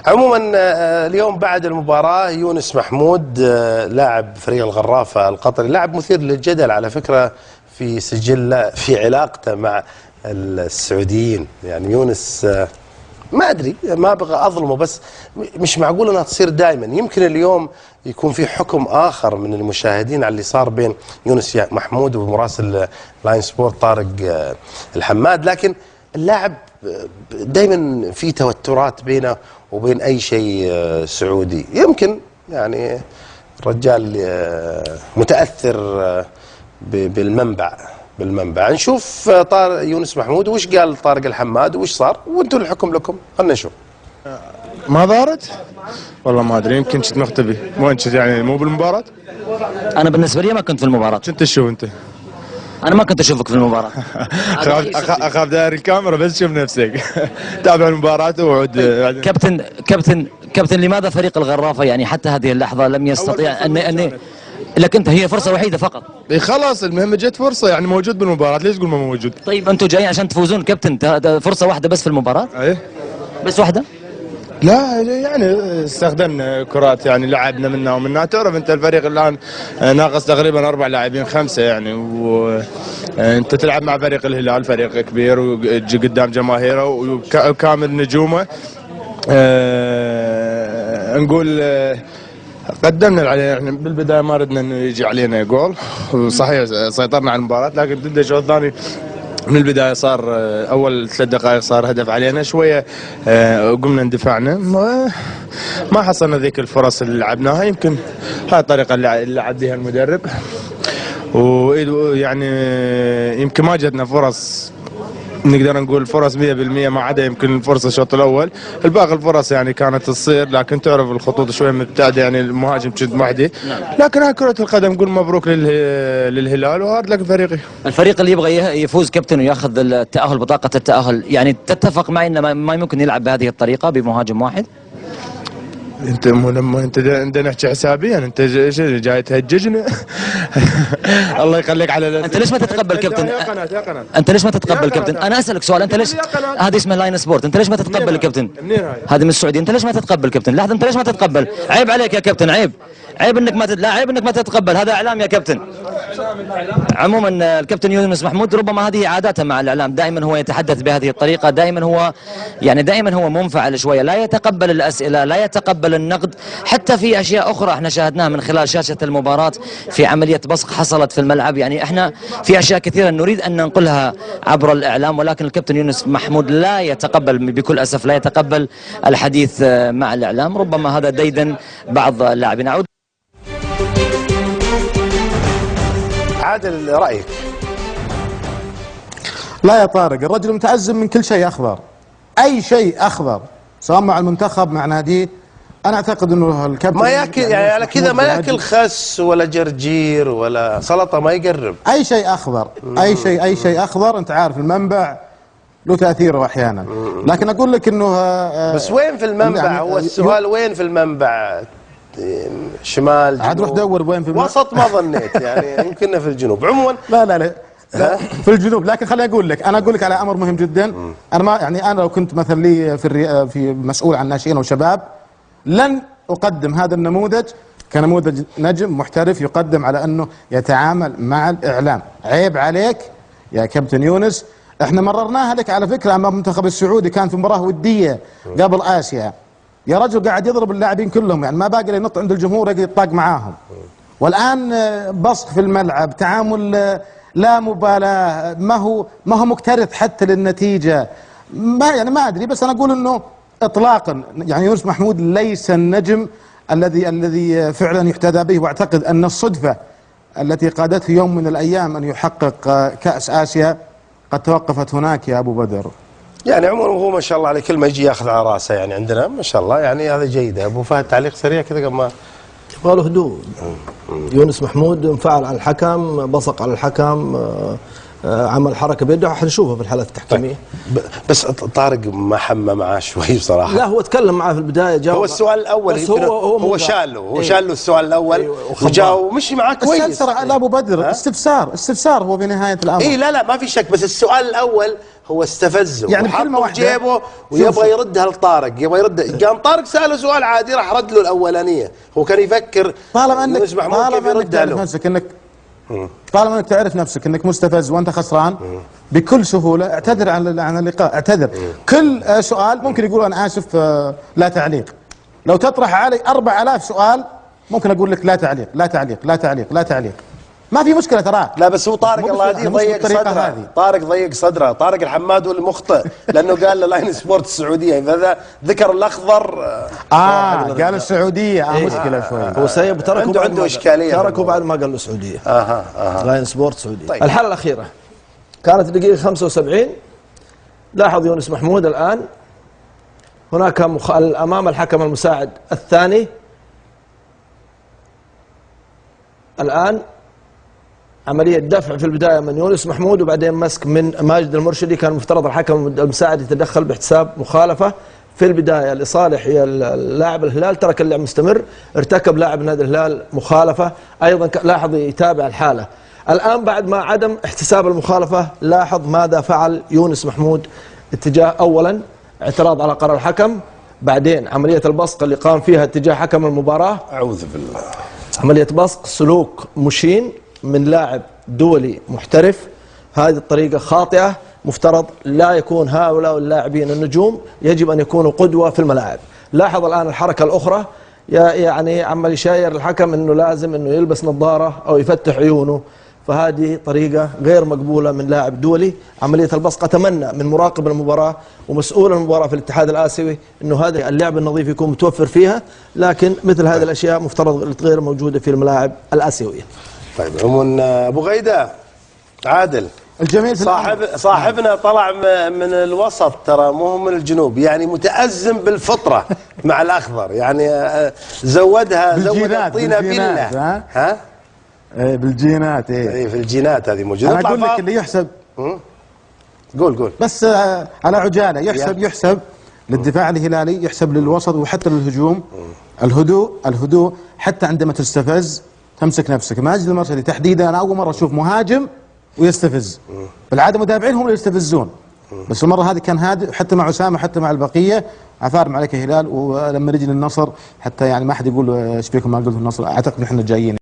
عموما اليوم بعد المباراة يونس محمود لاعب فريق الغرافة القطري، لاعب مثير للجدل على فكرة في سجل في علاقته مع السعوديين. يعني يونس ما أدري، ما أبغى أظلمه، بس مش معقول أنها تصير دائما. يمكن اليوم يكون في حكم آخر من المشاهدين على اللي صار بين يونس محمود ومراسل لاين سبورت طارق الحماد، لكن اللاعب دائما في توترات بينه وبين أي شيء سعودي. يمكن يعني رجال متأثر بالمنبع. نشوف يونس محمود وش قال طارق الحماد وش صار، وانتم الحكم لكم. خلنا نشوف. ما ضارت؟ والله ما ادري، يمكن كنت مختبي. وين كنت يعني مو بالمباراة؟ انا بالنسبة لي ما كنت في المباراة. كنت تشوف انت؟ انا ما كنت اشوفك في المباراة. اخاف داير الكاميرا بس شوف نفسك. تابع المباراة وعود. كابتن لماذا فريق الغرافة يعني حتى هذه اللحظة لم يستطيع ان لك انت هي فرصة وحيدة فقط. خلاص المهم جت فرصة، يعني موجود بالمباراة، ليش تقول ما موجود؟ طيب انتم جايين عشان تفوزون كابتن، فرصة واحدة بس في المباراة؟ ايه بس واحدة؟ لا يعني استخدمنا كرات، يعني لعبنا منا ومنا. تعرف انت الفريق الان ناقص تقريبا 4 لاعبين 5 يعني، وانت تلعب مع فريق الهلال، فريق كبير وجي قدام جماهيره وكامل نجومه. نقول قدمنا عليه. احنا بالبدايه ما ردنا انه يجي علينا جول، وصحيح سيطرنا على المباراه، لكن ضد الشوط الثاني من البدايه صار اول 3 دقائق صار هدف علينا شويه. قمنا اندفعنا، ما حصلنا ذيك الفرص اللي لعبناها. يمكن هاي الطريقه اللي لعب بها المدرب، ويعني يمكن ما جتنا فرص نقدر نقول فرص 100%، ما عدا يمكن الفرصه الشوط الاول. الباقي الفرص يعني كانت تصير، لكن تعرف الخطوط شويه مبتعده، يعني المهاجم كنت وحدي. لكن هاي كره القدم، نقول مبروك للهلال وهارد لك فريقي. الفريق اللي يبغى يفوز كابتن وياخذ التاهل، بطاقه التاهل، يعني تتفق معي انه ما يمكن يلعب بهذه الطريقه بمهاجم واحد؟ انت مو لما انت بدنا نحكي حسابيا، انت جاي تهججنا. الله يخليك على انت ليش ما تتقبل كابتن؟ يا قناة انت ليش ما تتقبل كابتن؟ انا اسالك سؤال، انت ليش هذه اسمها لاين سبورت، انت ليش ما تتقبل كابتن؟ هذه من السعوديه، انت ليش ما تتقبل كابتن؟ لحظه، انت ليش ما تتقبل؟ عيب عليك يا كابتن، عيب انك ما لا عيب انك ما تتقبل، هذا اعلام يا كابتن. عموما الكابتن يونس محمود ربما هذه عاداته مع الاعلام، دائما هو يتحدث بهذه الطريقه، دائما هو منفعل شويه، لا يتقبل الاسئله، لا يتقبل النقد. حتى في اشياء اخرى احنا شاهدناها من خلال شاشه المباراه في عمليه بصق حصلت في الملعب، يعني احنا في اشياء كثيره نريد ان ننقلها عبر الاعلام، ولكن الكابتن يونس محمود لا يتقبل، بكل اسف لا يتقبل الحديث مع الاعلام. ربما هذا ديدن بعض اللاعبين. عادل رأيك؟ لا يا طارق، الرجل متعزم من كل شيء أخضر، أي شيء أخضر سواء مع المنتخب مع ناديه. أنا أعتقد أنه الكابتن ما ياكل يعني على كذا، ما ياكل خس ولا جرجير ولا سلطة، ما يقرب أي شيء أخضر. أي شيء أخضر، أنت عارف المنبع له تأثيره أحيانا. لكن أقول لك أنه بس وين في المنبع؟ يعني هو السؤال وين في المنبع؟ شمال جنوب؟ عاد روح دور وين في وسط، ما ظنيت يعني يمكننا في الجنوب. عموما لا في الجنوب. لكن خليني اقول لك على امر مهم جدا. انا ما يعني انا لو كنت مثلا لي في مسؤول عن ناشئين وشباب، لن اقدم هذا النموذج كنموذج نجم محترف يقدم على انه يتعامل مع الاعلام. عيب عليك يا كابتن يونس. احنا مررناها لك على فكره امام المنتخب السعودي، كان في مباراه وديه قبل اسيا، يا رجل قاعد يضرب اللاعبين كلهم، يعني ما باقي ينط عند الجمهور يقعد يطاق معاهم. والان بصق في الملعب، تعامل لا مبالاه، ما هو مكترث حتى للنتيجه. ما ادري، بس انا اقول انه اطلاقا يعني يونس محمود ليس النجم الذي فعلا يحتذى به. واعتقد ان الصدفه التي قادته يوم من الايام ان يحقق كاس اسيا قد توقفت هناك يا ابو بدر. يعني عموما هو ما شاء الله عليه، كل ما يجي ياخذ على راسه يعني عندنا ما شاء الله، يعني هذا جيد. ابو فهد تعليق سريع كذا قبل ما يبغى له هدوء. يونس محمود انفعل على الحكم، بصق على الحكم، عمل حركه بيده حنشوفها في الحالات التحكيميه. بس طارق ما حمى معاه شوي بصراحه. لا هو تكلم معاه في البدايه، جاوب. هو السؤال الاول بس هو شال له السؤال الاول وجاوب ومشي معاه كويس. لا ابو بدر استفسار هو بنهايه الامر. لا ما في شك، بس السؤال الاول هو استفزه يعني بكلمه واحده جيبه ويبغى يردها لطارق، يبغى يرد. قام طارق ساله سؤال عادي، راح رد له الاولانيه. هو كان يفكر طالما انك تعرف نفسك انك مستفز وانت خسران بكل سهوله اعتذر عن اللقاء، اعتذر. كل سؤال ممكن يقول انا اسف لا تعليق. لو تطرح علي 4000 سؤال ممكن اقول لك لا تعليق لا تعليق لا تعليق لا تعليق، ما في مشكله ترى. لا بس هو طارق الله يهديه ضيق صدره. طارق ضيق صدره. طارق الحماد هو المخطئ لانه قال لاين سبورت السعوديه، فاذا ذكر الاخضر قال السعوديه مشكله شوي. هو سيب تركوا عنده اشكاليه، تركوا بعد ما قال له السعوديه. لاين سبورت سعوديه. طيب. الحاله الاخيره كانت دقيقه 75. لاحظ يونس محمود الان هناك امام الحكم المساعد الثاني الان عملية دفع في البداية من يونس محمود وبعدين مسك من ماجد المرشدي. كان مفترض الحكم المساعد يتدخل باحتساب مخالفة في البداية لصالح اللاعب الهلال، ترك اللعب مستمر، ارتكب لاعب نادي الهلال مخالفة أيضا. لاحظ يتابع الحالة الآن بعد ما عدم احتساب المخالفة. لاحظ ماذا فعل يونس محمود اتجاه أولا اعتراض على قرار الحكم، بعدين عملية البصق اللي قام فيها اتجاه حكم المباراة. أعوذ بالله. عملية بصق سلوك مشين من لاعب دولي محترف، هذه الطريقة خاطئة. مفترض لا يكون هؤلاء اللاعبين النجوم، يجب أن يكونوا قدوة في الملاعب. لاحظ الآن الحركة الأخرى، يعني عمال يشاير الحكم أنه لازم أنه يلبس نظارة أو يفتح عيونه، فهذه طريقة غير مقبولة من لاعب دولي. عملية البصق أتمنى من مراقب المباراة ومسؤول المباراة في الاتحاد الآسيوي أنه هذا اللعب النظيف يكون متوفر فيها، لكن مثل هذه الأشياء مفترض غير موجودة في الملاعب الآسيوية. طيب عموما ابو غيده عادل الجميل صاحبنا طلع من الوسط ترى، مو هو من الجنوب، يعني متأزم بالفطرة مع الأخضر، يعني زود الطينة بالله. ها؟ بالجينات. ايه في الجينات هذه موجودة. انا اقول لك اللي يحسب قول بس على عجالة يحسب للدفاع الهلالي، يحسب للوسط وحتى للهجوم. الهدوء حتى عندما تستفز تمسك نفسك. ماجد المرشدي تحديدا انا اول مره اشوف مهاجم ويستفز. بالعاده متابعين هم اللي يستفزون، بس المره هذه كان هادئ حتى مع اسامه حتى مع البقيه. عفارم عليك يا هلال، ولما نجي للنصر حتى يعني ما حد يقول ايش فيكم ما قلتوا النصر، اعتقد احنا جايين